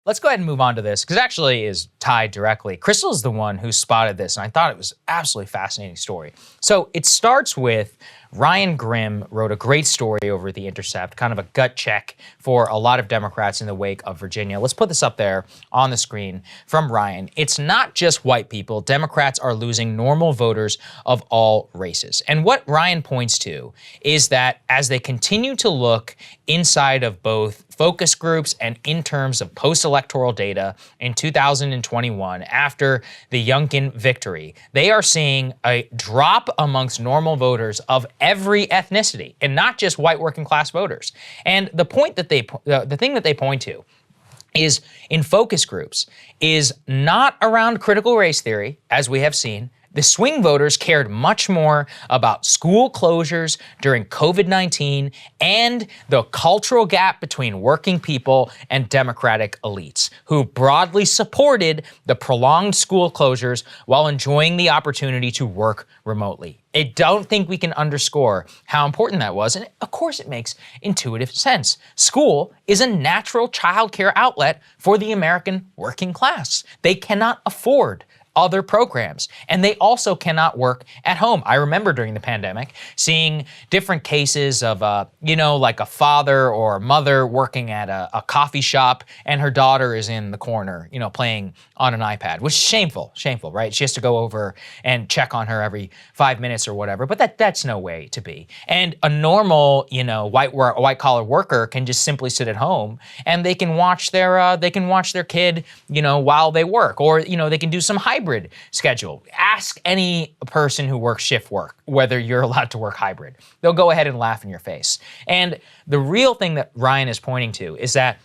Let's go ahead and move on to this, because it actually is tied directly. Krystal is the one who spotted this, and I thought it was absolutely fascinating story. So it starts with Ryan Grimm wrote a great story over at The Intercept, kind of a gut check for a lot of Democrats in the wake of Virginia. Let's put this up there on the screen from Ryan. It's not just white people. Democrats are losing normal voters of all races. And what Ryan points to is that as they continue to look inside of both focus groups and in terms of post-electoral data in 2021 after the Youngkin victory, they are seeing a drop amongst normal voters of every ethnicity and not just white working class voters. And the point that the thing that they point to is in focus groups is not around critical race theory, as we have seen. The swing voters cared much more about school closures during COVID-19 and the cultural gap between working people and Democratic elites, who broadly supported the prolonged school closures while enjoying the opportunity to work remotely. I don't think we can underscore how important that was, and of course it makes intuitive sense. School is a natural childcare outlet for the American working class. They cannot afford other programs, and they also cannot work at home. I remember during the pandemic seeing different cases of, like a father or a mother working at a coffee shop and her daughter is in the corner, playing on an iPad, which is shameful, right? She has to go over and check on her every 5 minutes or whatever, but that's no way to be. And a normal, white collar worker can just simply sit at home and they can watch their kid, while they work, or, they can do some hybrid schedule. Ask any person who works shift work whether you're allowed to work hybrid. They'll go ahead and laugh in your face. And the real thing that Ryan is pointing to is that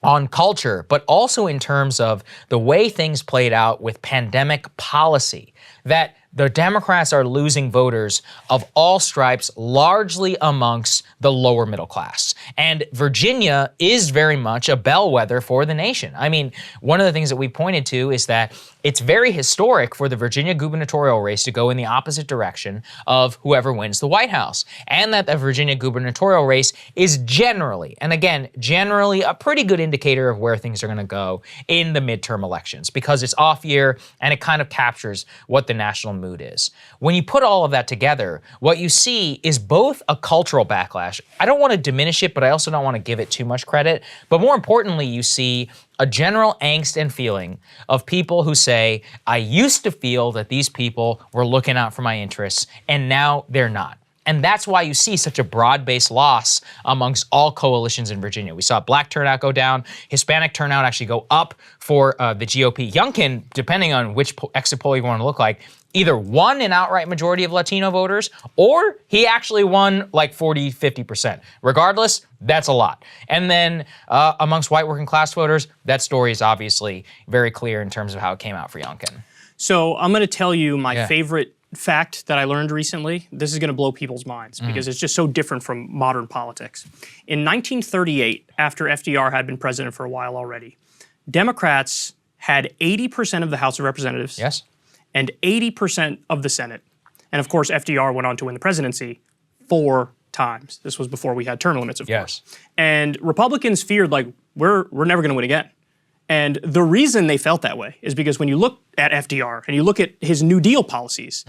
on culture, but also in terms of the way things played out with pandemic policy, that the Democrats are losing voters of all stripes, largely amongst the lower middle class. And Virginia is very much a bellwether for the nation. I mean, one of the things that we pointed to is that it's very historic for the Virginia gubernatorial race to go in the opposite direction of whoever wins the White House. And that the Virginia gubernatorial race is generally, and again, generally a pretty good indicator of where things are going to go in the midterm elections, because it's off year and it kind of captures what the national mood is. When you put all of that together, what you see is both a cultural backlash. I don't want to diminish it, but I also don't want to give it too much credit. But more importantly, you see a general angst and feeling of people who say, I used to feel that these people were looking out for my interests, and now they're not. And that's why you see such a broad-based loss amongst all coalitions in Virginia. We saw black turnout go down, Hispanic turnout actually go up for the GOP. Youngkin, depending on which exit poll you want to look like, either won an outright majority of Latino voters, or he actually won like 40, 50%. Regardless, that's a lot. And then amongst white working class voters, that story is obviously very clear in terms of how it came out for Youngkin. So I'm going to tell you my favorite fact that I learned recently. This is going to blow people's minds because it's just so different from modern politics. In 1938, after FDR had been president for a while already, Democrats had 80% of the House of Representatives. Yes. And 80% of the Senate. And of course, FDR went on to win the presidency 4 times. This was before we had term limits, of course. And Republicans feared, like, we're never going to win again. And the reason they felt that way is because when you look at FDR and you look at his New Deal policies,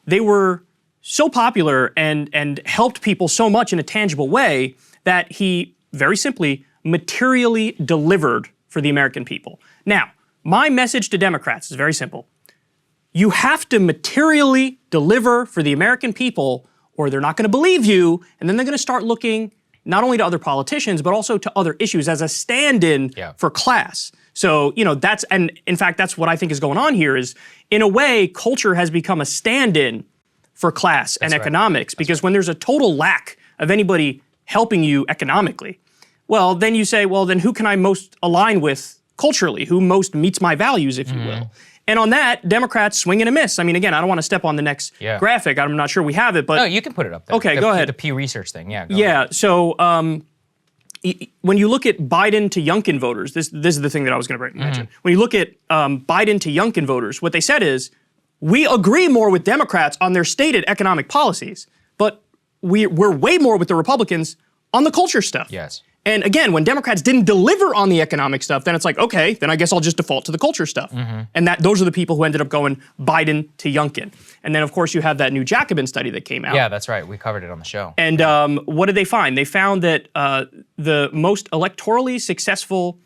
they were so popular and helped people so much in a tangible way that he, very simply, materially delivered for the American people. Now, my message to Democrats is very simple. You have to materially deliver for the American people, or they're not going to believe you, and then they're going to start looking not only to other politicians, but also to other issues as a stand-in for class. So, and in fact, that's what I think is going on here is, in a way, culture has become a stand-in for class and economics, because when there's a total lack of anybody helping you economically, well, then you say, well, then who can I most align with culturally? Who most meets my values, if you will? And on that, Democrats swing and a miss. I mean, again, I don't want to step on the next graphic. I'm not sure we have it, but... No, you can put it up there. Okay, go ahead. The Pew Research thing, go ahead. So when you look at Biden to Youngkin voters, this is the thing that I was going to mention. When you look at Biden to Youngkin voters, what they said is, we agree more with Democrats on their stated economic policies, but we're way more with the Republicans on the culture stuff. Yes. And again, when Democrats didn't deliver on the economic stuff, then it's like, okay, then I guess I'll just default to the culture stuff. And those are the people who ended up going Biden to Youngkin. And then, of course, you have that new Jacobin study that came out. Yeah, that's right. We covered it on the show. And what did they find? They found that the most electorally successful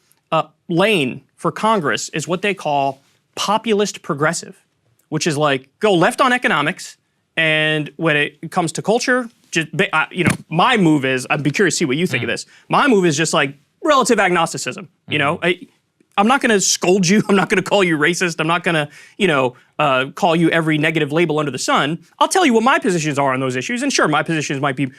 lane for Congress is what they call populist progressive, which is like go left on economics, and when it comes to culture, just my move is, I'd be curious to see what you think of this. My move is just like relative agnosticism. You know, I'm not going to scold you. I'm not going to call you racist. I'm not going to, call you every negative label under the sun. I'll tell you what my positions are on those issues. And sure, my positions might be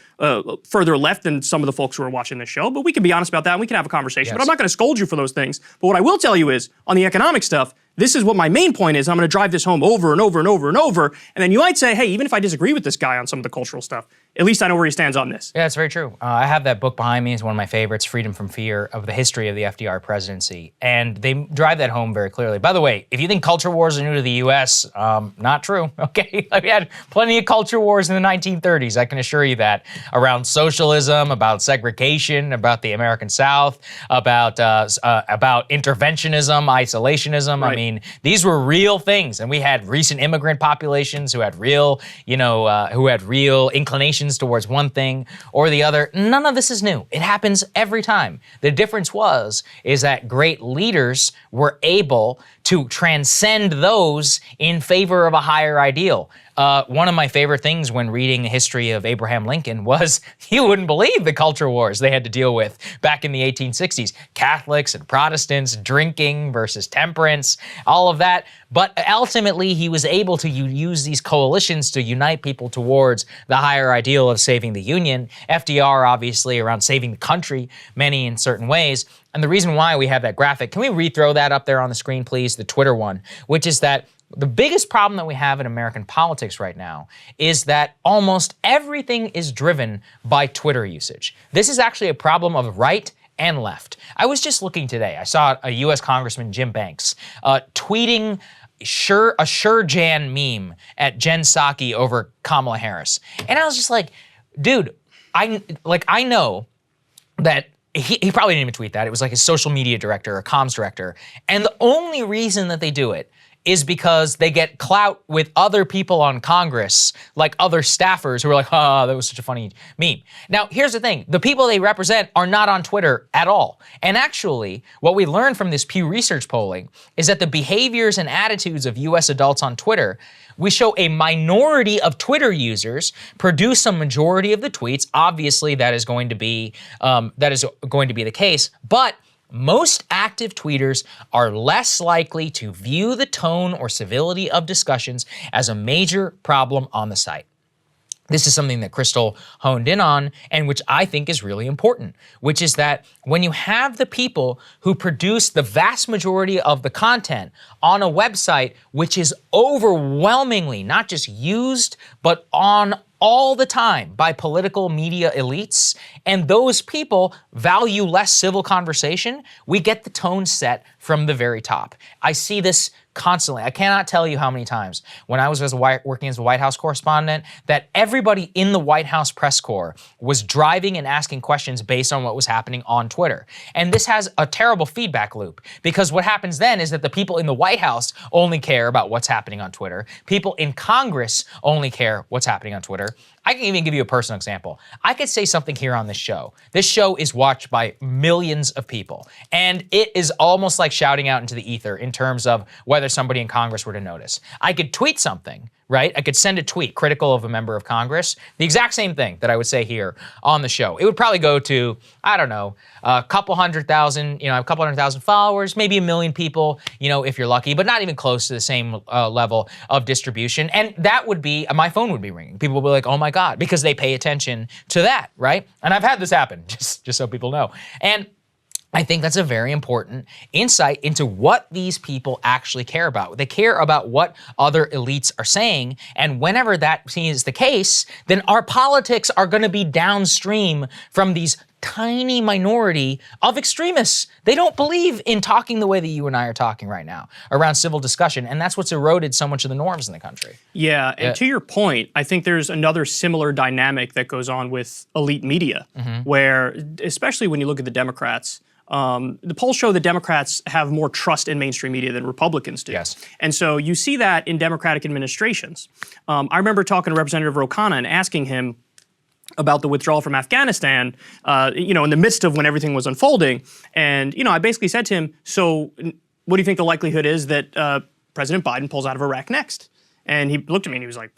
further left than some of the folks who are watching this show, but we can be honest about that and we can have a conversation. But I'm not going to scold you for those things. But what I will tell you is, on the economic stuff, this is what my main point is. I'm going to drive this home over and over and over and over. And then you might say, hey, even if I disagree with this guy on some of the cultural stuff, at least I know where he stands on this. Yeah, it's very true. I have that book behind me. It's one of my favorites, Freedom from Fear, of the history of the FDR presidency. And they drive that home very clearly. By the way, if you think culture wars are new to the U.S., not true, okay? We had plenty of culture wars in the 1930s, I can assure you that, around socialism, about segregation, about the American South, about interventionism, isolationism. Right. I mean, these were real things. And we had recent immigrant populations who had real, inclinations towards one thing or the other. None of this is new. It happens every time. The difference is that great leaders were able to transcend those in favor of a higher ideal. One of my favorite things when reading the history of Abraham Lincoln was, you wouldn't believe the culture wars they had to deal with back in the 1860s. Catholics and Protestants, drinking versus temperance, all of that. But ultimately, he was able to use these coalitions to unite people towards the higher ideal of saving the Union. FDR, obviously, around saving the country, many in certain ways. And the reason why we have that graphic, can we rethrow that up there on the screen, please? The Twitter one, which is that the biggest problem that we have in American politics right now is that almost everything is driven by Twitter usage. This is actually a problem of right and left. I was just looking today. I saw a U.S. Congressman, Jim Banks, tweeting a Sure Jan meme at Jen Psaki over Kamala Harris. And I was just like, dude, I know that he probably didn't even tweet that. It was like his social media director or comms director. And the only reason that they do it is because they get clout with other people on Congress, like other staffers who are like, that was such a funny meme. Now, here's the thing. The people they represent are not on Twitter at all. And actually, what we learned from this Pew Research polling is that the behaviors and attitudes of US adults on Twitter, we show a minority of Twitter users produce a majority of the tweets. Obviously, that is going to be the case, but most active tweeters are less likely to view the tone or civility of discussions as a major problem on the site. This is something that Krystal honed in on and which I think is really important, which is that when you have the people who produce the vast majority of the content on a website, which is overwhelmingly not just used, but on all the time by political media elites, and those people value less civil conversation, we get the tone set from the very top. I see this constantly. I cannot tell you how many times when I was working as a White House correspondent that everybody in the White House press corps was driving and asking questions based on what was happening on Twitter. And this has a terrible feedback loop because what happens then is that the people in the White House only care about what's happening on Twitter. People in Congress only care what's happening on Twitter. I can even give you a personal example. I could say something here on this show. This show is watched by millions of people, and it is almost like shouting out into the ether in terms of whether somebody in Congress were to notice. I could tweet something, right? I could send a tweet critical of a member of Congress, the exact same thing that I would say here on the show. It would probably go to, I don't know, a couple hundred thousand followers, maybe 1 million people, if you're lucky, but not even close to the same level of distribution. And that would be, my phone would be ringing. People would be like, oh my God, because they pay attention to that, right? And I've had this happen, just so people know. And I think that's a very important insight into what these people actually care about. They care about what other elites are saying, and whenever that is the case, then our politics are going to be downstream from these tiny minority of extremists. They don't believe in talking the way that you and I are talking right now around civil discussion, and that's what's eroded so much of the norms in the country. Yeah, and to your point, I think there's another similar dynamic that goes on with elite media, where, especially when you look at the Democrats, the polls show that Democrats have more trust in mainstream media than Republicans do. Yes. And so you see that in Democratic administrations. I remember talking to Representative Ro Khanna and asking him about the withdrawal from Afghanistan, in the midst of when everything was unfolding. And, I basically said to him, so what do you think the likelihood is that President Biden pulls out of Iraq next? And he looked at me and he was like,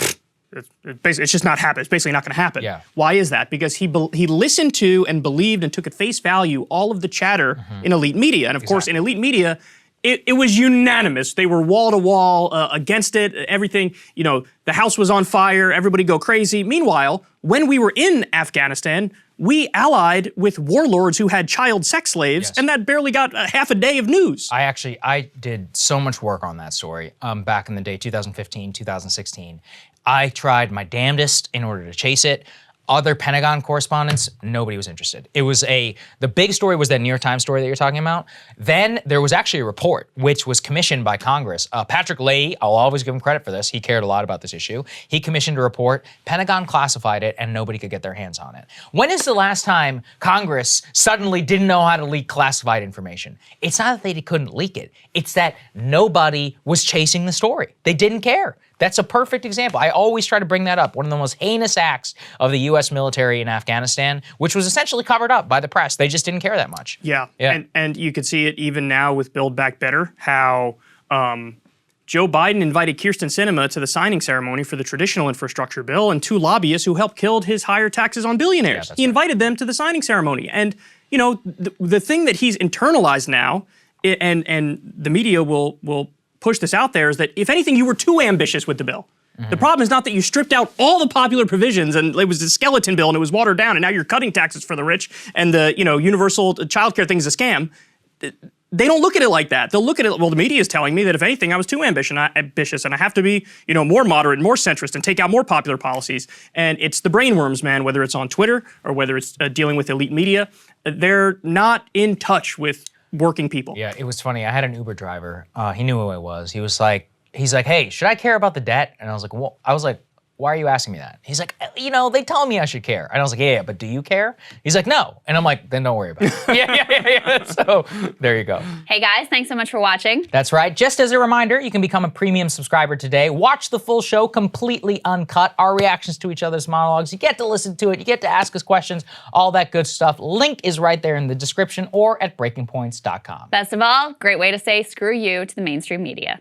it's just not happening. It's basically not going to happen. Yeah. Why is that? Because he listened to and believed and took at face value all of the chatter in elite media. And of course, in elite media, it was unanimous. They were wall to wall against it. Everything, the house was on fire. Everybody go crazy. Meanwhile, when we were in Afghanistan, we allied with warlords who had child sex slaves, and that barely got half a day of news. I did so much work on that story back in the day, 2015, 2016. I tried my damnedest in order to chase it. Other Pentagon correspondents, nobody was interested. The big story was that New York Times story that you're talking about. Then there was actually a report which was commissioned by Congress. Patrick Leahy, I'll always give him credit for this. He cared a lot about this issue. He commissioned a report. Pentagon classified it, and nobody could get their hands on it. When is the last time Congress suddenly didn't know how to leak classified information? It's not that they couldn't leak it. It's that nobody was chasing the story. They didn't care. That's a perfect example. I always try to bring that up. One of the most heinous acts of the U.S. military in Afghanistan, which was essentially covered up by the press. They just didn't care that much. Yeah. And you could see it even now with Build Back Better, how Joe Biden invited Kyrsten Sinema to the signing ceremony for the traditional infrastructure bill, and two lobbyists who helped kill his higher taxes on billionaires. He invited them to the signing ceremony. And, the thing that he's internalized now, and the media will push this out there, is that if anything, you were too ambitious with the bill. The problem is not that you stripped out all the popular provisions and it was a skeleton bill and it was watered down and now you're cutting taxes for the rich and the universal child care thing is a scam. They don't look at it like that. They'll look at it, well, the media is telling me that if anything, I was too ambitious and I have to be more moderate and more centrist and take out more popular policies. And it's the brainworms, man, whether it's on Twitter or whether it's dealing with elite media. They're not in touch with working people. Yeah, it was funny. I had an Uber driver. He knew who I was. He's like, hey, should I care about the debt? And I was like, why are you asking me that? He's like, they tell me I should care. And I was like, yeah, but do you care? He's like, no. And I'm like, then don't worry about it. Yeah. So there you go. Hey guys, thanks so much for watching. That's right. Just as a reminder, you can become a premium subscriber today. Watch the full show completely uncut. Our reactions to each other's monologues. You get to listen to it. You get to ask us questions. All that good stuff. Link is right there in the description or at breakingpoints.com. Best of all, great way to say screw you to the mainstream media.